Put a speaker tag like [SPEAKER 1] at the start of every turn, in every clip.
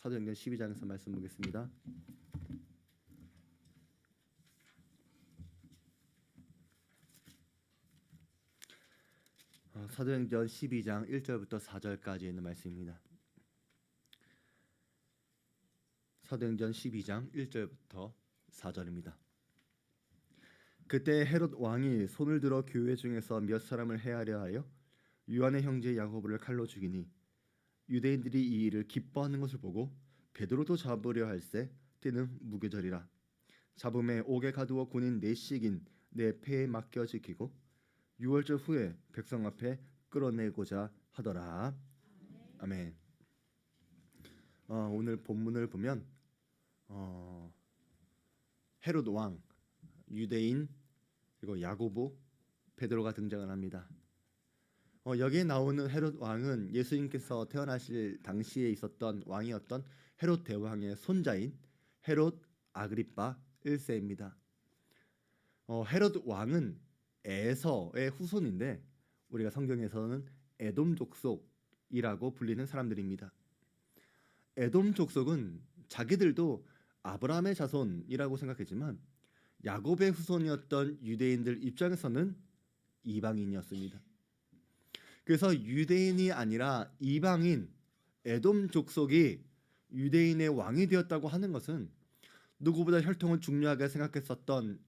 [SPEAKER 1] 사도행전 12장에서 말씀 보겠습니다. 사도행전 12장 1절부터 4절까지 있는 말씀입니다. 사도행전 12장 1절부터 4절입니다. 그때 헤롯 왕이 손을 들어 교회 중에서 몇 사람을 해하려 하여 요한의 형제 야고보를 칼로 죽이니 유대인들이 이 일을 기뻐하는 것을 보고 베드로도 잡으려 할세 때는 무교절이라. 잡음에 옥에 가두어 군인 넷씩인 내 패에 맡겨 지키고 6월절 후에 백성 앞에 끌어내고자 하더라. 아멘. 오늘 본문을 보면 헤롯 왕, 유대인, 그리고 야고보, 베드로가 등장을 합니다. 여기에 나오는 헤롯 왕은 예수님께서 태어나실 당시에 있었던 왕이었던 헤롯 대왕의 손자인 헤롯 아그리파 1세입니다. 헤롯 왕은 에서의 후손인데 우리가 성경에서는 에돔 족속이라고 불리는 사람들입니다. 에돔 족속은 자기들도 아브라함의 자손이라고 생각했지만 야곱의 후손이었던 유대인들 입장에서는 이방인이었습니다. 그래서 유대인이 아니라 이방인 에돔 족속이 유대인의 왕이 되었다고 하는 것은 누구보다 혈통을 중요하게 생각했었던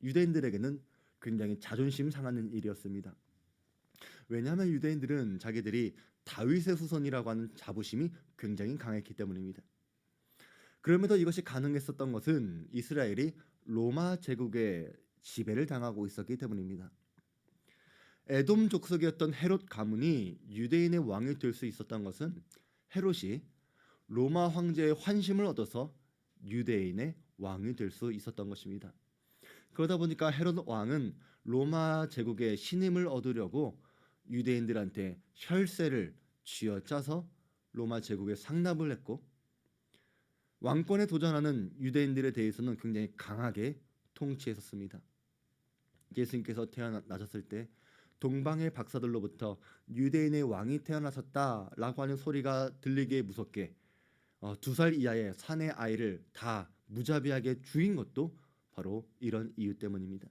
[SPEAKER 1] 유대인들에게는 굉장히 자존심 상하는 일이었습니다. 왜냐하면 유대인들은 자기들이 다윗의 후손이라고 하는 자부심이 굉장히 강했기 때문입니다. 그럼에도 이것이 가능했었던 것은 이스라엘이 로마 제국의 지배를 당하고 있었기 때문입니다. 에돔 족속이었던 헤롯 가문이 유대인의 왕이 될 수 있었던 것은 헤롯이 로마 황제의 환심을 얻어서 유대인의 왕이 될 수 있었던 것입니다. 그러다 보니까 헤롯 왕은 로마 제국의 신임을 얻으려고 유대인들한테 혈세를 쥐어짜서 로마 제국에 상납을 했고 왕권에 도전하는 유대인들에 대해서는 굉장히 강하게 통치했었습니다. 예수님께서 태어나셨을 때 동방의 박사들로부터 유대인의 왕이 태어나셨다라고 하는 소리가 들리게 무섭게 2살 이하의 사내 아이를 다 무자비하게 죽인 것도 바로 이런 이유 때문입니다.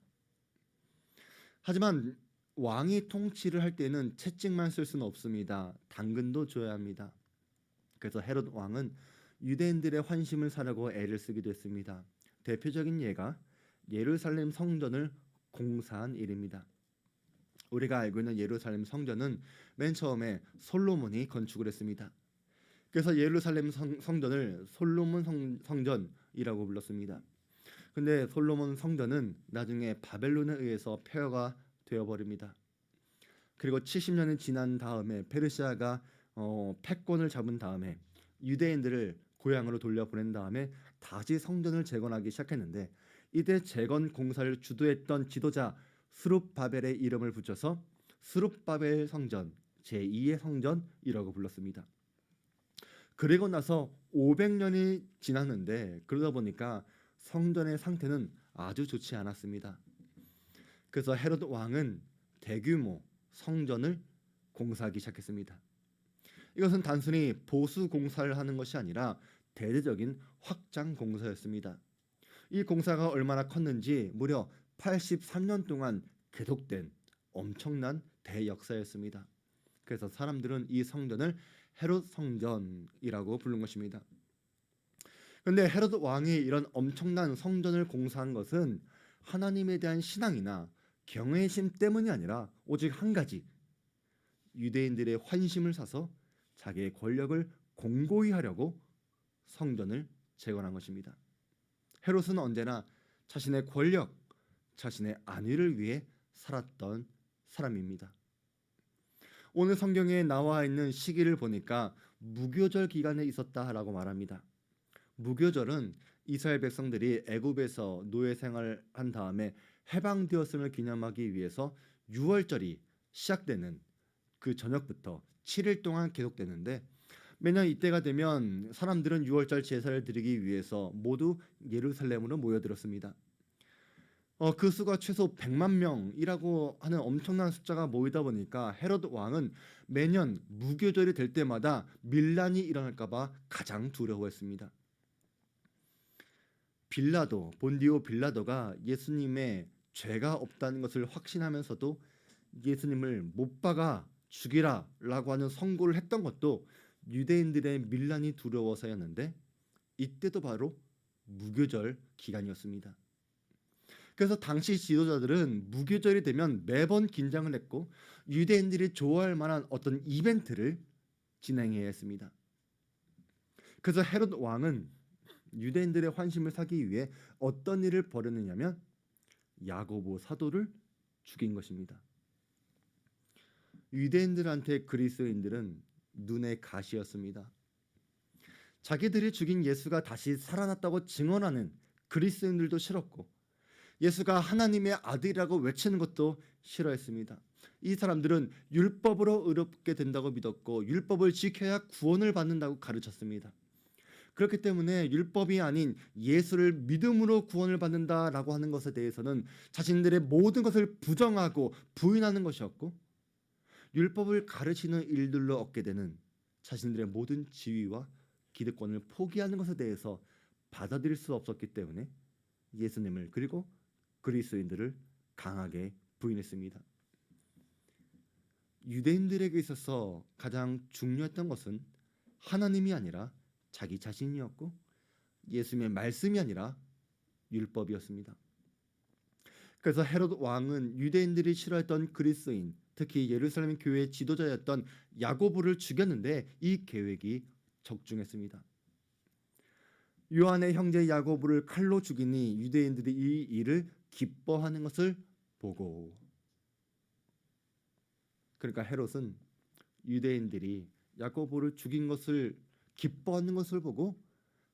[SPEAKER 1] 하지만 왕이 통치를 할 때는 채찍만 쓸 수는 없습니다. 당근도 줘야 합니다. 그래서 헤롯 왕은 유대인들의 환심을 사려고 애를 쓰기도 했습니다. 대표적인 예가 예루살렘 성전을 공사한 일입니다. 우리가 알고 있는 예루살렘 성전은 맨 처음에 솔로몬이 건축을 했습니다. 그래서 예루살렘 성전을 솔로몬 성전이라고 불렀습니다. 근데 솔로몬 성전은 나중에 바벨론에 의해서 폐허가 되어버립니다. 그리고 70년이 지난 다음에 페르시아가 패권을 잡은 다음에 유대인들을 고향으로 돌려보낸 다음에 다시 성전을 재건하기 시작했는데 이때 재건 공사를 주도했던 지도자 스룹바벨의 이름을 붙여서 스룹바벨 성전, 제2의 성전이라고 불렀습니다. 그리고 나서 500년이 지났는데 그러다 보니까 성전의 상태는 아주 좋지 않았습니다. 그래서 헤롯 왕은 대규모 성전을 공사하기 시작했습니다. 이것은 단순히 보수 공사를 하는 것이 아니라 대대적인 확장 공사였습니다. 이 공사가 얼마나 컸는지 무려 83년 동안 계속된 엄청난 대역사였습니다. 그래서 사람들은 이 성전을 헤롯 성전이라고 부른 것입니다. 그런데 헤롯 왕이 이런 엄청난 성전을 공사한 것은 하나님에 대한 신앙이나 경외심 때문이 아니라 오직 한 가지, 유대인들의 환심을 사서 자기의 권력을 공고히 하려고 성전을 재건한 것입니다. 헤롯은 언제나 자신의 권력, 자신의 안위를 위해 살았던 사람입니다. 오늘 성경에 나와 있는 시기를 보니까 무교절 기간에 있었다라고 말합니다. 무교절은 이스라엘 백성들이 애굽에서 노예 생활한 다음에 해방되었음을 기념하기 위해서 6월절이 시작되는 그 저녁부터 7일 동안 계속되는데 매년 이때가 되면 사람들은 6월절 제사를 드리기 위해서 모두 예루살렘으로 모여들었습니다. 그 수가 최소 100만 명이라고 하는 엄청난 숫자가 모이다 보니까 헤롯 왕은 매년 무교절이 될 때마다 밀란이 일어날까 봐 가장 두려워했습니다. 본디오 빌라도가 예수님의 죄가 없다는 것을 확신하면서도 예수님을 못 박아 죽이라라고 하는 선고를 했던 것도 유대인들의 밀란이 두려워서였는데, 이때도 바로 무교절 기간이었습니다. 그래서 당시 지도자들은 무교절이 되면 매번 긴장을 했고 유대인들이 좋아할 만한 어떤 이벤트를 진행해야 했습니다. 그래서 헤롯 왕은 유대인들의 환심을 사기 위해 어떤 일을 벌였느냐면 야고보 사도를 죽인 것입니다. 유대인들한테 그리스도인들은 눈의 가시였습니다. 자기들이 죽인 예수가 다시 살아났다고 증언하는 그리스도인들도 싫었고 예수가 하나님의 아들이라고 외치는 것도 싫어했습니다. 이 사람들은 율법으로 의롭게 된다고 믿었고 율법을 지켜야 구원을 받는다고 가르쳤습니다. 그렇기 때문에 율법이 아닌 예수를 믿음으로 구원을 받는다라고 하는 것에 대해서는 자신들의 모든 것을 부정하고 부인하는 것이었고, 율법을 가르치는 일들로 얻게 되는 자신들의 모든 지위와 기득권을 포기하는 것에 대해서 받아들일 수 없었기 때문에 예수님을 그리고 그리스도인들을 강하게 부인했습니다. 유대인들에게 있어서 가장 중요했던 것은 하나님이 아니라 자기 자신이었고 예수님의 말씀이 아니라 율법이었습니다. 그래서 헤롯 왕은 유대인들이 싫어했던 그리스도인, 특히 예루살렘 교회의 지도자였던 야고보를 죽였는데 이 계획이 적중했습니다. 요한의 형제 야고보를 칼로 죽이니 유대인들이 이 일을 기뻐하는 것을 보고, 그러니까 헤롯은 유대인들이 야고보를 죽인 것을 기뻐하는 것을 보고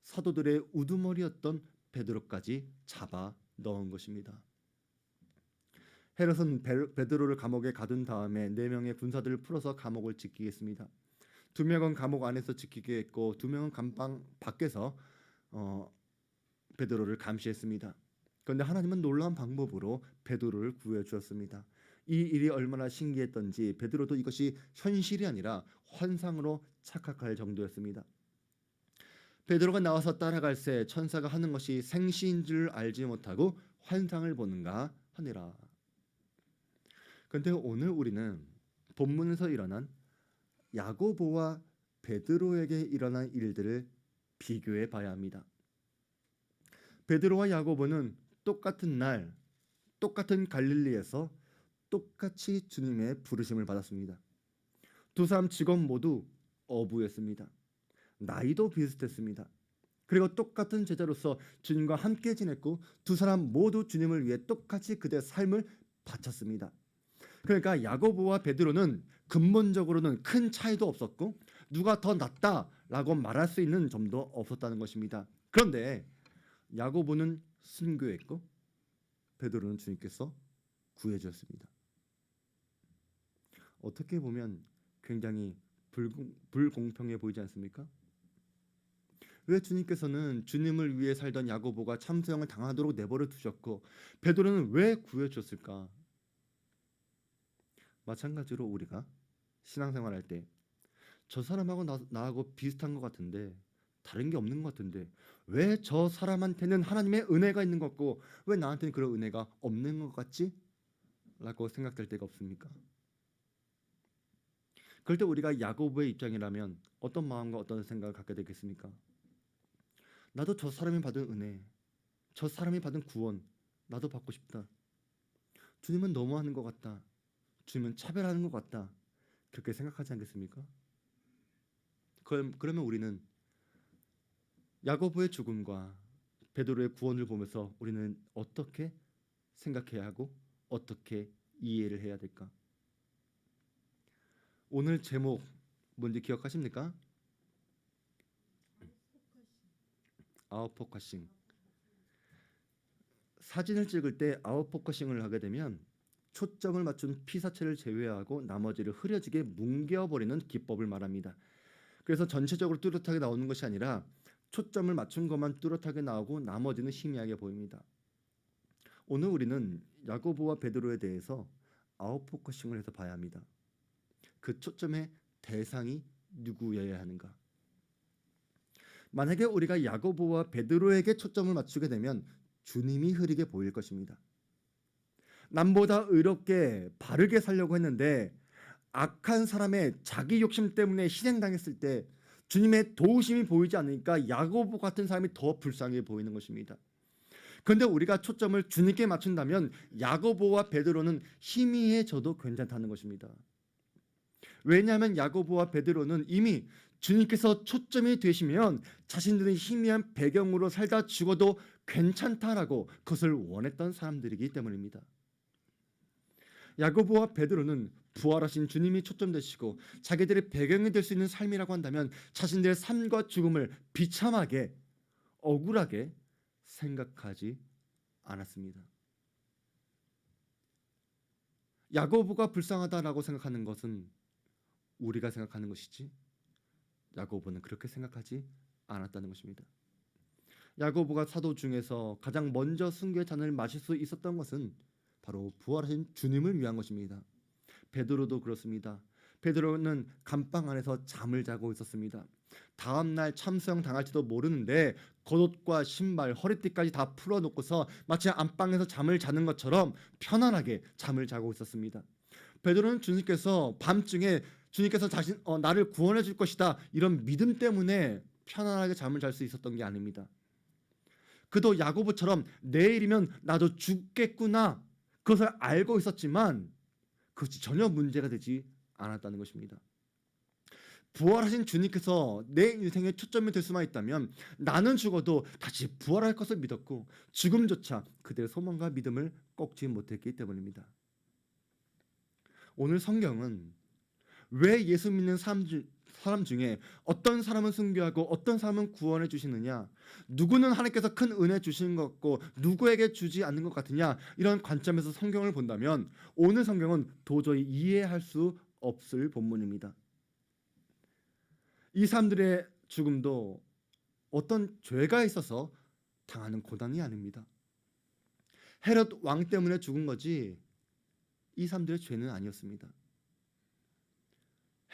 [SPEAKER 1] 사도들의 우두머리였던 베드로까지 잡아 넣은 것입니다. 헤롯은 베드로를 감옥에 가둔 다음에 4명의 군사들을 풀어서 감옥을 지키겠습니다. 2명은 감옥 안에서 지키게 했고 2명은 감방 밖에서 베드로를 감시했습니다. 그런데 하나님은 놀라운 방법으로 베드로를 구해 주었습니다. 이 일이 얼마나 신기했던지 베드로도 이것이 현실이 아니라 환상으로 착각할 정도였습니다. 베드로가 나와서 따라갈새 천사가 하는 것이 생시인 줄 알지 못하고 환상을 보는가 하니라. 그런데 오늘 우리는 본문에서 일어난 야고보와 베드로에게 일어난 일들을 비교해 봐야 합니다. 베드로와 야고보는 똑같은 날, 똑같은 갈릴리에서 똑같이 주님의 부르심을 받았습니다. 두 사람 직업 모두 어부였습니다. 나이도 비슷했습니다. 그리고 똑같은 제자로서 주님과 함께 지냈고 두 사람 모두 주님을 위해 똑같이 그들의 삶을 바쳤습니다. 그러니까 야고보와 베드로는 근본적으로는 큰 차이도 없었고 누가 더 낫다라고 말할 수 있는 점도 없었다는 것입니다. 그런데 야고보는 순교했고 베드로는 주님께서 구해 주셨습니다. 어떻게 보면 굉장히 불공평해 보이지 않습니까? 왜 주님께서는 주님을 위해 살던 야고보가 참수형을 당하도록 내버려 두셨고 베드로는 왜 구해 주셨을까? 마찬가지로 우리가 신앙생활할 때 저 사람하고 나하고 비슷한 것 같은데 다른 게 없는 것 같은데 왜 저 사람한테는 하나님의 은혜가 있는 것 같고 왜 나한테는 그런 은혜가 없는 것 같지? 라고 생각될 때가 없습니까? 그럴 때 우리가 야고보의 입장이라면 어떤 마음과 어떤 생각을 갖게 되겠습니까? 나도 저 사람이 받은 은혜, 저 사람이 받은 구원 나도 받고 싶다. 주님은 너무하는 것 같다. 주님은 차별하는 것 같다. 그렇게 생각하지 않겠습니까? 그러면 우리는 야고보의 죽음과 베드로의 구원을 보면서 우리는 어떻게 생각해야 하고 어떻게 이해를 해야 될까? 오늘 제목 뭔지 기억하십니까? 아웃포커싱. 사진을 찍을 때 아웃포커싱을 하게 되면 초점을 맞춘 피사체를 제외하고 나머지를 흐려지게 뭉개어버리는 기법을 말합니다. 그래서 전체적으로 뚜렷하게 나오는 것이 아니라 초점을 맞춘 것만 뚜렷하게 나오고 나머지는 희미하게 보입니다. 오늘 우리는 야고보와 베드로에 대해서 아웃포커싱을 해서 봐야 합니다. 그 초점의 대상이 누구여야 하는가? 만약에 우리가 야고보와 베드로에게 초점을 맞추게 되면 주님이 흐리게 보일 것입니다. 남보다 의롭게 바르게 살려고 했는데 악한 사람의 자기 욕심 때문에 희생당했을 때 주님의 도우심이 보이지 않으니까 야고보 같은 사람이 더 불쌍해 보이는 것입니다. 그런데 우리가 초점을 주님께 맞춘다면 야고보와 베드로는 희미해져도 괜찮다는 것입니다. 왜냐하면 야고보와 베드로는 이미 주님께서 초점이 되시면 자신들은 희미한 배경으로 살다 죽어도 괜찮다라고 그것을 원했던 사람들이기 때문입니다. 야고보와 베드로는 부활하신 주님이 초점되시고 자기들의 배경이 될 수 있는 삶이라고 한다면 자신들의 삶과 죽음을 비참하게 억울하게 생각하지 않았습니다. 야고보가 불쌍하다라고 생각하는 것은 우리가 생각하는 것이지 야고보는 그렇게 생각하지 않았다는 것입니다. 야고보가 사도 중에서 가장 먼저 순교의 잔을 마실 수 있었던 것은 바로 부활하신 주님을 위한 것입니다. 베드로도 그렇습니다. 베드로는 감방 안에서 잠을 자고 있었습니다. 다음 날 참수형 당할지도 모르는데 겉옷과 신발, 허리띠까지 다 풀어놓고서 마치 안방에서 잠을 자는 것처럼 편안하게 잠을 자고 있었습니다. 베드로는 주님께서 밤중에 주님께서 나를 구원해 줄 것이다 이런 믿음 때문에 편안하게 잠을 잘 수 있었던 게 아닙니다. 그도 야고보처럼 내일이면 나도 죽겠구나 그것을 알고 있었지만 그것이 전혀 문제가 되지 않았다는 것입니다. 부활하신 주님께서 내 인생의 초점이 될 수만 있다면 나는 죽어도 다시 부활할 것을 믿었고 죽음조차 그들의 소망과 믿음을 꺾지 못했기 때문입니다. 오늘 성경은 왜 예수 믿는 사람 중에 어떤 사람은 순교하고 어떤 사람은 구원해 주시느냐, 누구는 하나님께서 큰 은혜 주시는 것 같고 누구에게 주지 않는 것 같으냐, 이런 관점에서 성경을 본다면 오늘 성경은 도저히 이해할 수 없을 본문입니다. 이 사람들의 죽음도 어떤 죄가 있어서 당하는 고난이 아닙니다. 헤롯 왕 때문에 죽은 거지 이 사람들의 죄는 아니었습니다.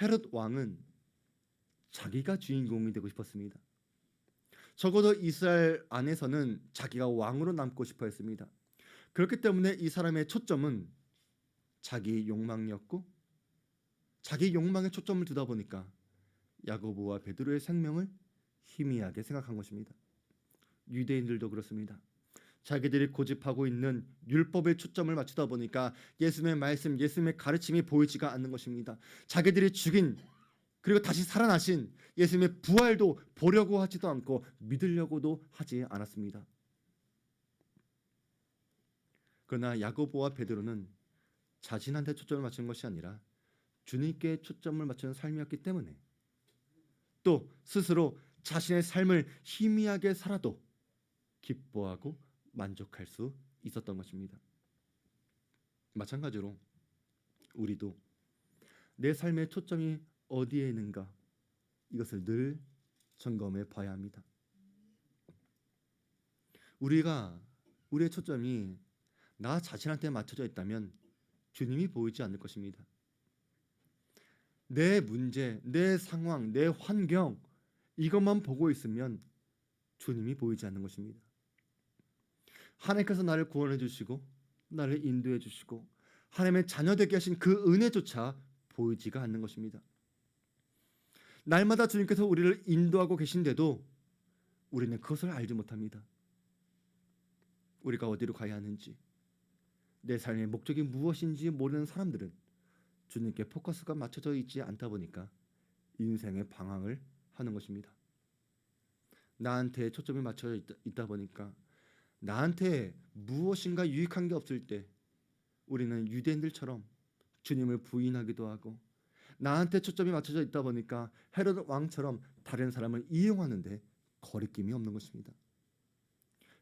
[SPEAKER 1] 헤롯 왕은 자기가 주인공이 되고 싶었습니다. 적어도 이스라엘 안에서는 자기가 왕으로 남고 싶어 했습니다. 그렇기 때문에 이 사람의 초점은 자기 욕망이었고 자기 욕망에 초점을 두다 보니까 야고보와 베드로의 생명을 희미하게 생각한 것입니다. 유대인들도 그렇습니다. 자기들이 고집하고 있는 율법에 초점을 맞추다 보니까 예수님의 말씀, 예수님의 가르침이 보이지가 않는 것입니다. 자기들이 죽인 그리고 다시 살아나신 예수님의 부활도 보려고 하지도 않고 믿으려고도 하지 않았습니다. 그러나 야고보와 베드로는 자신한테 초점을 맞추는 것이 아니라 주님께 초점을 맞추는 삶이었기 때문에 또 스스로 자신의 삶을 희미하게 살아도 기뻐하고 만족할 수 있었던 것입니다. 마찬가지로 우리도 내 삶의 초점이 어디에 있는가 이것을 늘 점검해 봐야 합니다. 우리의 초점이 나 자신한테 맞춰져 있다면 주님이 보이지 않을 것입니다. 내 문제, 내 상황, 내 환경 이것만 보고 있으면 주님이 보이지 않는 것입니다. 하나님께서 나를 구원해 주시고 나를 인도해 주시고 하나님의 자녀 되게 하신 그 은혜조차 보이지가 않는 것입니다. 날마다 주님께서 우리를 인도하고 계신데도 우리는 그것을 알지 못합니다. 우리가 어디로 가야 하는지, 내 삶의 목적이 무엇인지 모르는 사람들은 주님께 포커스가 맞춰져 있지 않다 보니까 인생의 방황을 하는 것입니다. 나한테 초점이 맞춰져 있다 보니까 나한테 무엇인가 유익한 게 없을 때 우리는 유대인들처럼 주님을 부인하기도 하고 나한테 초점이 맞춰져 있다 보니까 헤롯 왕처럼 다른 사람을 이용하는데 거리낌이 없는 것입니다.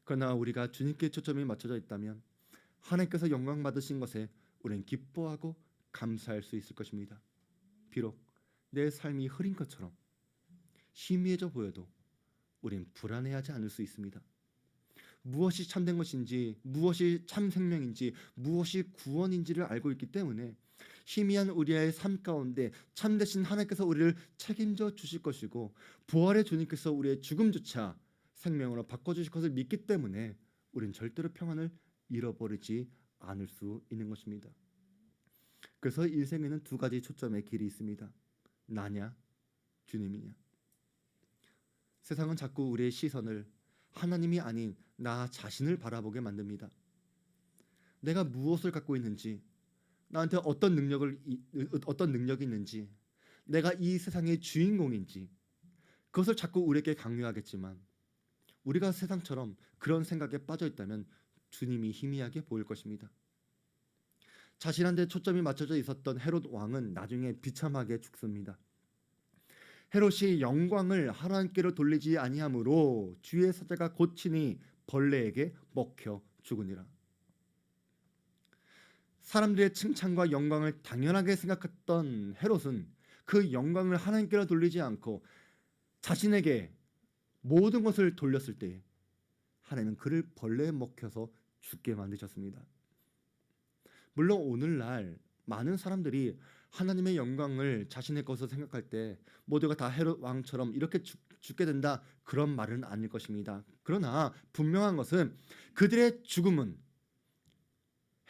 [SPEAKER 1] 그러나 우리가 주님께 초점이 맞춰져 있다면 하나님께서 영광 받으신 것에 우리는 기뻐하고 감사할 수 있을 것입니다. 비록 내 삶이 흐린 것처럼 희미해져 보여도 우린 불안해하지 않을 수 있습니다. 무엇이 참된 것인지, 무엇이 참 생명인지, 무엇이 구원인지를 알고 있기 때문에 희미한 우리의 삶 가운데 참되신 하나님께서 우리를 책임져 주실 것이고 부활의 주님께서 우리의 죽음조차 생명으로 바꿔주실 것을 믿기 때문에 우리는 절대로 평안을 잃어버리지 않을 수 있는 것입니다. 그래서 인생에는 두 가지 초점의 길이 있습니다. 나냐, 주님이냐. 세상은 자꾸 우리의 시선을 하나님이 아닌 나 자신을 바라보게 만듭니다. 내가 무엇을 갖고 있는지, 나한테 어떤 능력이 있는지, 내가 이 세상의 주인공인지 그것을 자꾸 우리에게 강요하겠지만 우리가 세상처럼 그런 생각에 빠져 있다면 주님이 희미하게 보일 것입니다. 자신한테 초점이 맞춰져 있었던 헤롯 왕은 나중에 비참하게 죽습니다. 헤롯이 영광을 하나님께로 돌리지 아니하므로 주의 사자가 고치니 벌레에게 먹혀 죽으니라. 사람들의 칭찬과 영광을 당연하게 생각했던 헤롯은 그 영광을 하나님께로 돌리지 않고 자신에게 모든 것을 돌렸을 때 하나님은 그를 벌레에 먹혀서 죽게 만드셨습니다. 물론 오늘날 많은 사람들이 하나님의 영광을 자신의 것으로 생각할 때 모두가 다 헤롯 왕처럼 이렇게 죽게 된다, 그런 말은 아닐 것입니다. 그러나 분명한 것은 그들의 죽음은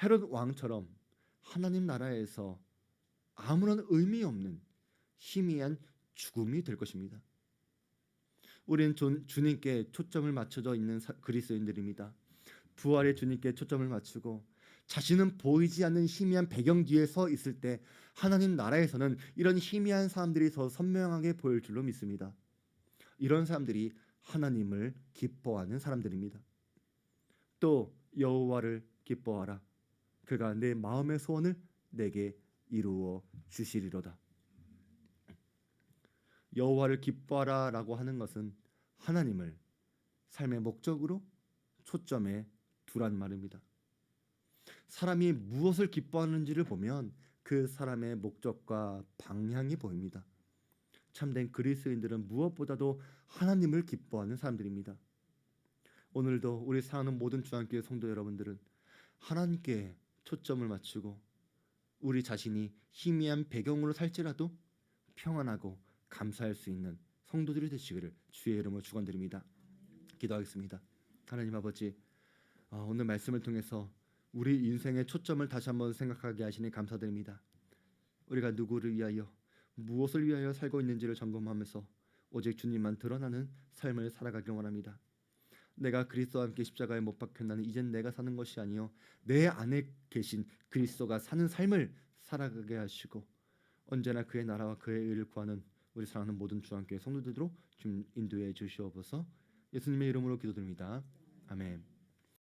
[SPEAKER 1] 헤롯 왕처럼 하나님 나라에서 아무런 의미 없는 희미한 죽음이 될 것입니다. 우리는 주님께 초점을 맞춰져 있는 그리스도인들입니다. 부활의 주님께 초점을 맞추고 자신은 보이지 않는 희미한 배경 뒤에 서 있을 때 하나님 나라에서는 이런 희미한 사람들이 더 선명하게 보일 줄로 믿습니다. 이런 사람들이 하나님을 기뻐하는 사람들입니다. 또 여호와를 기뻐하라. 그가 내 마음의 소원을 내게 이루어 주시리로다. 여호와를 기뻐하라라고 하는 것은 하나님을 삶의 목적으로 초점에 두란 말입니다. 사람이 무엇을 기뻐하는지를 보면 그 사람의 목적과 방향이 보입니다. 참된 그리스도인들은 무엇보다도 하나님을 기뻐하는 사람들입니다. 오늘도 우리 사랑하는 모든 주안교회 성도 여러분들은 하나님께 초점을 맞추고 우리 자신이 희미한 배경으로 살지라도 평안하고 감사할 수 있는 성도들이 되시기를 주의 이름으로 축원드립니다. 기도하겠습니다. 하나님 아버지, 오늘 말씀을 통해서 우리 인생의 초점을 다시 한번 생각하게 하시니 감사드립니다. 우리가 누구를 위하여 무엇을 위하여 살고 있는지를 점검하면서 오직 주님만 드러나는 삶을 살아가길 원합니다. 내가 그리스도와 함께 십자가에 못 박혔나니 이젠 내가 사는 것이 아니요 내 안에 계신 그리스도가 사는 삶을 살아가게 하시고 언제나 그의 나라와 그의 의를 구하는 우리 사랑하는 모든 주안교회 성도들로 좀 인도해 주시옵소서. 예수님의 이름으로 기도드립니다. 아멘.